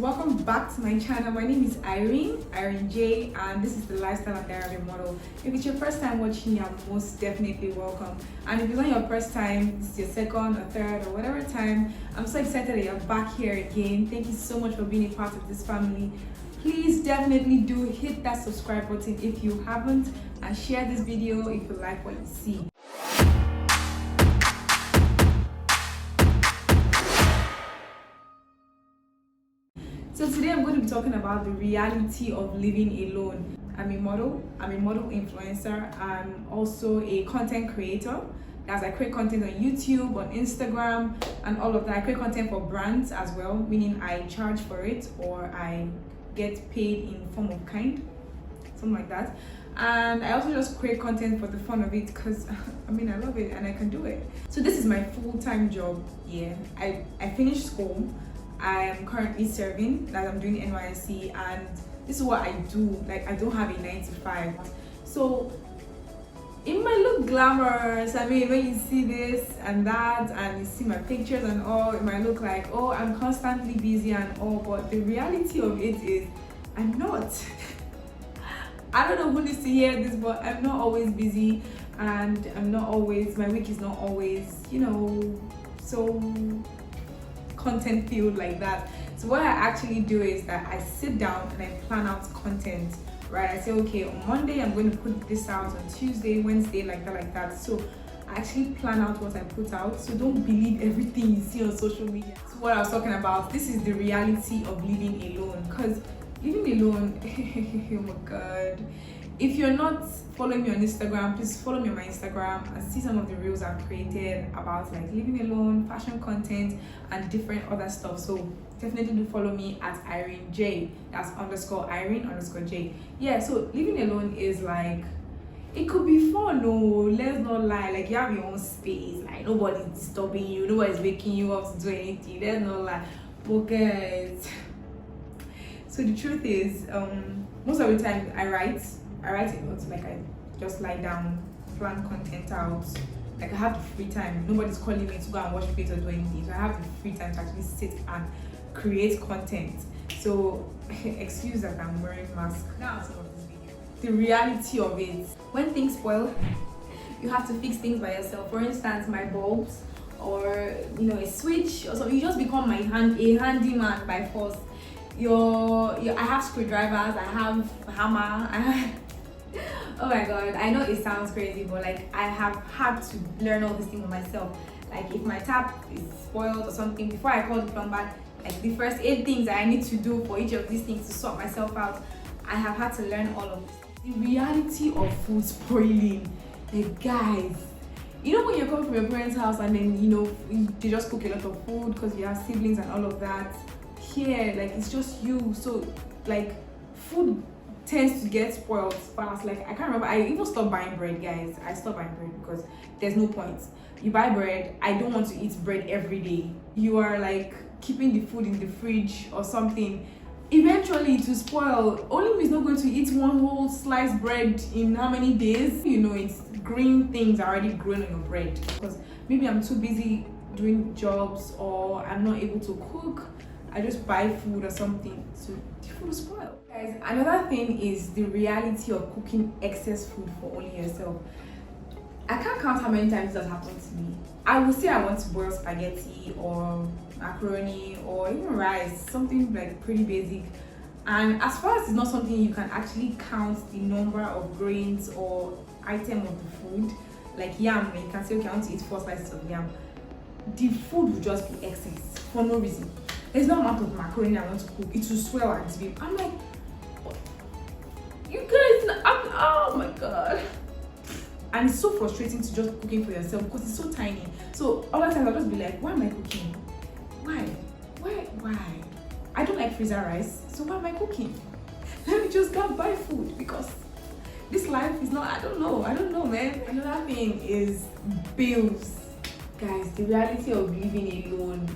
welcome back to my channel. My name is Irene J, and this is the lifestyle and therapy model. If it's your first time watching, you're most definitely welcome. And if it's not your first time, this is your second or third or whatever time, I'm so excited that you're back here again. Thank you so much for being a part of this family. Please definitely do hit that subscribe button if you haven't, and share this video if you like what you see. So today I'm going to be talking about the reality of living alone. I'm a model influencer. I'm also a content creator. As I create content on YouTube, on Instagram, and all of that. I create content for brands as well, meaning I charge for it or I get paid in form of kind, something like that. And I also just create content for the fun of it because I love it and I can do it. So this is my full-time job. Yeah, I finished school. I am currently serving, that I'm doing NYSC, and this is what I do. Like, I don't have a 9 to 5. So it might look glamorous. When you see this and that and you see my pictures and all, it might look like, oh, I'm constantly busy and all, but the reality of it is I'm not. I don't know who needs to hear this, but I'm not always busy, and my week is not always, so content filled like that. So what I actually do is that I sit down and I plan out content, right? I say, okay, on Monday I'm going to put this out, on Tuesday, Wednesday, like that. So I actually plan out what I put out. So don't believe everything you see on social media. So what I was talking about, this is the reality of living alone. Because living alone, oh my god, if you're not following me on Instagram, please follow me on my Instagram and see some of the reels I've created about like living alone, fashion content, and different other stuff. So definitely do follow me at Irene J. That's _Irene_J. Yeah, so living alone is like, it could be fun, no, let's not lie. Like, you have your own space, like nobody's disturbing you, nobody's waking you up to do anything, let's not lie. But guys, so the truth is, most of the time I write a lot. Like, I just lie down, plan content out. Like, I have the free time. Nobody's calling me to go and watch videos or do anything. So I have the free time to actually sit and create content. So excuse that I'm wearing a mask. Now some of this video. The reality of it. When things spoil, you have to fix things by yourself. For instance, my bulbs or a switch or something. You just become a handyman by force. I have screwdrivers, I have hammer, oh my god, I know it sounds crazy, but like, I have had to learn all these things myself. Like, if my tap is spoiled or something, before I call the plumber, like the first 8 things that I need to do for each of these things to sort myself out, I have had to learn all of this. The reality of food spoiling, like, guys, when you're coming from your parents' house and then they just cook a lot of food because you have siblings and all of that. Here, like, it's just you, so like food tends to get spoiled fast. Like, I can't remember, I even stopped buying bread, guys. I stopped buying bread because there's no point. You buy bread, I don't want to eat bread every day. You are like keeping the food in the fridge or something, eventually it will spoil. Only is not going to eat one whole sliced bread in how many days? It's green things are already growing on your bread because maybe I'm too busy doing jobs or I'm not able to cook. I just buy food or something, so the food will spoil. Guys, another thing is the reality of cooking excess food for only yourself. I can't count how many times that happened to me. I will say I want to boil spaghetti or macaroni or even rice, something like pretty basic. And as far as it's not something you can actually count the number of grains or item of the food, like yam, you can say, okay, I want to eat 4 slices of yam. The food will just be excess for no reason. There's no amount of macaroni I want to cook. It will swell and disappear. I'm like, you guys, oh my god. And it's so frustrating to just cooking for yourself because it's so tiny. So all the time I'll just be like, why am I cooking? Why? I don't like freezer rice, so why am I cooking? Let me just go buy food because this life is not, I don't know, man. Another thing is bills. Guys, the reality of living alone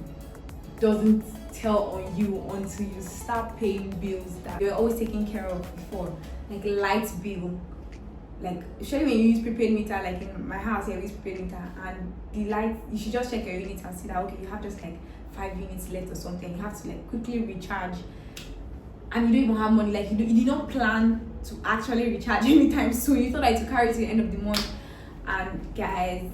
doesn't tell on you until you start paying bills that you're always taking care of before, like light bill, Like, especially when you use prepaid meter, like in my house here we use prepaid meter, and the light, you should just check your unit and see that okay, you have just like 5 units left or something. You have to like quickly recharge, and you don't even have money. Like you did not plan to actually recharge anytime soon. You thought like to carry to the end of the month, and guys,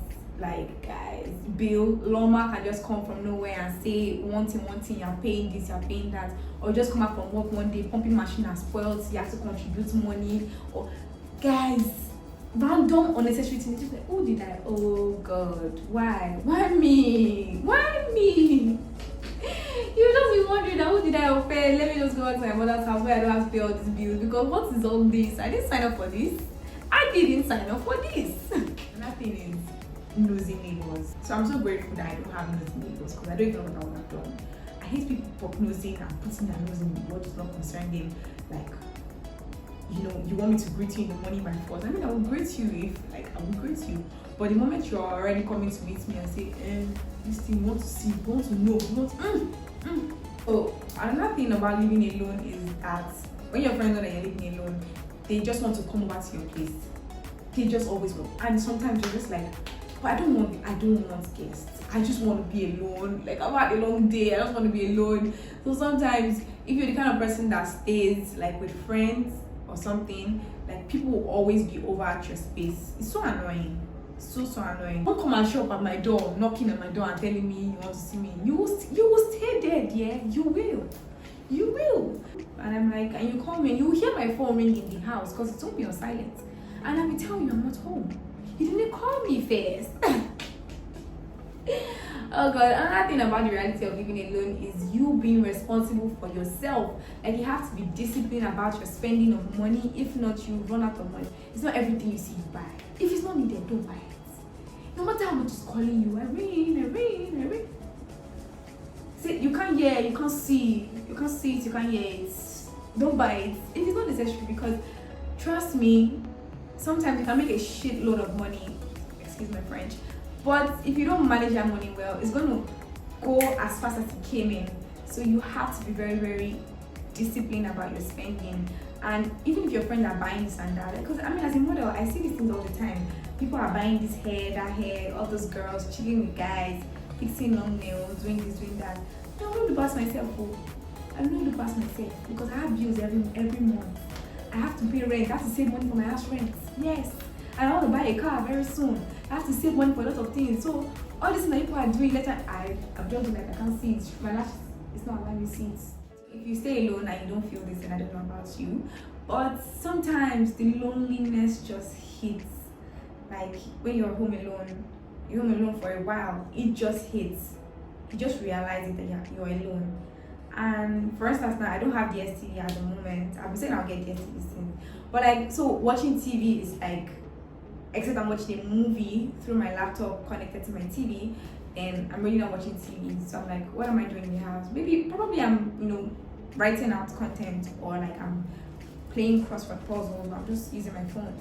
bill lawma can just come from nowhere and say one thing, you're paying this, you're paying that, or just come out from work one day, pumping machine has spoiled, you have to contribute money, or guys, random unnecessary things. Just like, oh, did I? Oh God, why me? You just be wondering, who did I offend? Let me just go back to my mother's house where I don't have to pay all these bills, because what is all this? I didn't sign up for this. I didn't sign up for this. Another thing is nosy neighbors. So I'm so grateful that I don't have nosy neighbors, because I don't even know what I would have done. I hate people nosing and putting their nose in what does not concern them. Like, you know, you want me to greet you in the morning by force. I mean, I will greet you I will greet you. But the moment you're already coming to meet me and say, this thing, you want to see, you want to know, you want So another thing about living alone is that when your friends know that you're living alone, they just want to come over to your place. They just always want. And sometimes you're just like, but I don't want guests. I just want to be alone. Like, I've had a long day, I just want to be alone. So sometimes if you're the kind of person that stays like with friends or something, like people will always be over at your space. It's so annoying. So annoying. Don't come and show up at my door, knocking at my door and telling me you want to see me. You will stay there, yeah. You will. And I'm like, and you call me and you hear my phone ring in the house because it's only on silent. And I will tell you I'm not home. You didn't call me first. Oh God, another thing about the reality of living alone is you being responsible for yourself. Like, you have to be disciplined about your spending of money. If not, you run out of money. It's not everything you see you buy. If it's not needed, don't buy it. No matter how much is calling you, I ring. See, you can't hear, you can't see it, you can't hear it. Don't buy it. It is not necessary, because trust me, sometimes you can make a shitload of money, excuse my French, but if you don't manage your money well, it's going to go as fast as it came in. So you have to be very, very disciplined about your spending. And even if your friends are buying this and that, because I mean, as a model, I see these things all the time. People are buying this hair, that hair, all those girls chilling with guys, fixing long nails, doing this, doing that. I don't do pass myself. I don't do pass myself, because I have bills every month. I have to pay rent. I have to save money for my house rent. Yes. And I want to buy a car very soon. I have to save money for a lot of things. So all this that people are doing later, I've just like I can't see it. My life is not allowing me to see it. If you stay alone and you don't feel this, and I don't know about you, but sometimes the loneliness just hits. Like when you're home alone for a while, it just hits. You just realize it that you're alone. And for instance, now I don't have the STD at the moment. I've been saying I'll get the STD soon, but like, so watching TV is like, except I'm watching a movie through my laptop connected to my TV, and I'm really not watching TV. So I'm like, what am I doing in the house? Probably I'm writing out content, or like I'm playing crossword puzzles. I'm just using my phone.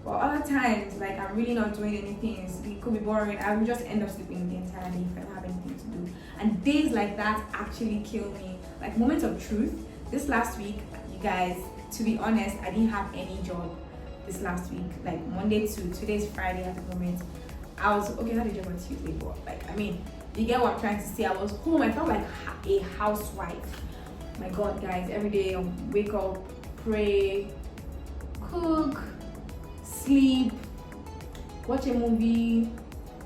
But other times, like, I'm really not doing anything. It could be boring. I will just end up sleeping the entire day if I don't have anything to do. And days like that actually kill me. Like, moments of truth. This last week, you guys, to be honest, I didn't have any job this last week. Like, Monday to today's Friday at the moment. I was, okay, not a job on Tuesday, but like, I mean, you get what I'm trying to say. I was home. I felt like a housewife. My God, guys, every day I wake up, pray, cook, sleep, watch a movie,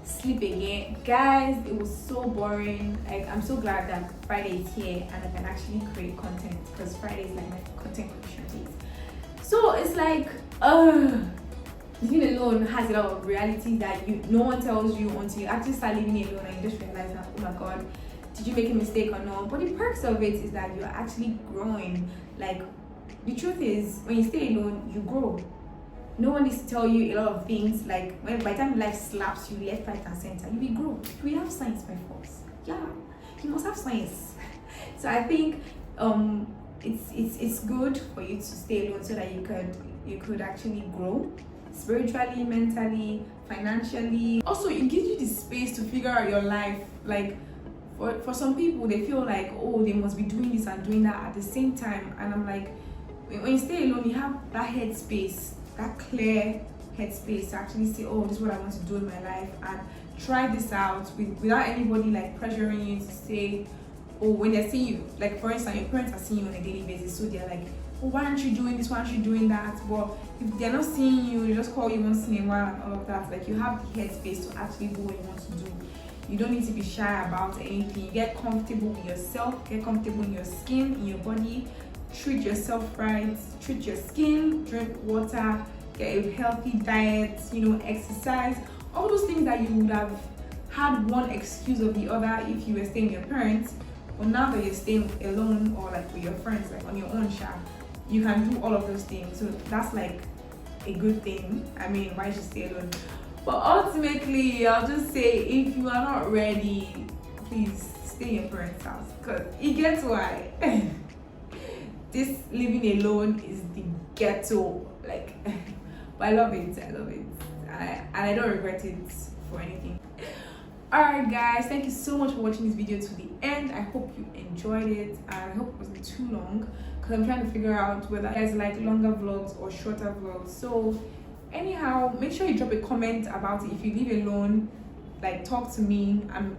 sleep again. Guys, it was so boring. Like, I'm so glad that Friday is here and I can actually create content, because Friday is like my content creation days. So it's like, living alone has a lot of reality that no one tells you until you actually start living alone, and you just realize that, oh my God, did you make a mistake or not? But the perks of it is that you're actually growing. Like, the truth is, when you stay alone, you grow. No one needs to tell you a lot of things. Like, by the time life slaps you left, right, and center, you will grow. We have science by force. Yeah, you must have science. So I think it's good for you to stay alone, so that you could actually grow spiritually, mentally, financially. Also, it gives you the space to figure out your life. Like, for some people, they feel like, oh, they must be doing this and doing that at the same time. And I'm like, when you stay alone, you have that head space, that clear headspace to actually say, oh, this is what I want to do in my life, and try this out without anybody like pressuring you to say, oh, when they see you, like for instance, your parents are seeing you on a daily basis, so they're like, oh, why aren't you doing this? Why aren't you doing that? But if they're not seeing you, they just call you once in a while and all of that. Like, you have the headspace to actually do what you want to do. You don't need to be shy about anything. Get comfortable with yourself, get comfortable in your skin, in your body. Treat yourself right, treat your skin, drink water, get a healthy diet, exercise. All those things that you would have had one excuse or the other if you were staying with your parents, but now that you're staying alone or like with your friends, like on your own you can do all of those things. So that's like a good thing. I mean, why should you stay alone? But ultimately, I'll just say, if you are not ready, please stay in your parents' house, because it gets why. This living alone is the ghetto, like. But I love it. And I don't regret it for anything. Alright guys, thank you so much for watching this video to the end. I hope you enjoyed it, and I hope it wasn't too long, because I'm trying to figure out whether you guys like longer vlogs or shorter vlogs. So anyhow, make sure you drop a comment about it. If you live alone, like, talk to me. I'm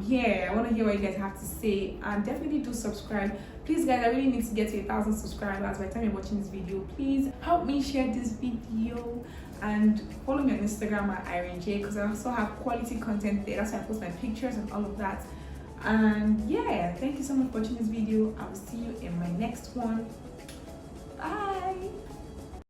here. I want to hear what you guys have to say, and definitely do subscribe. Please guys, I really need to get to 1,000 subscribers by the time you're watching this video. Please help me share this video, and follow me on Instagram at Irene J, because I also have quality content there. That's why I post my pictures and all of that. And yeah, thank you so much for watching this video. I will see you in my next one. Bye.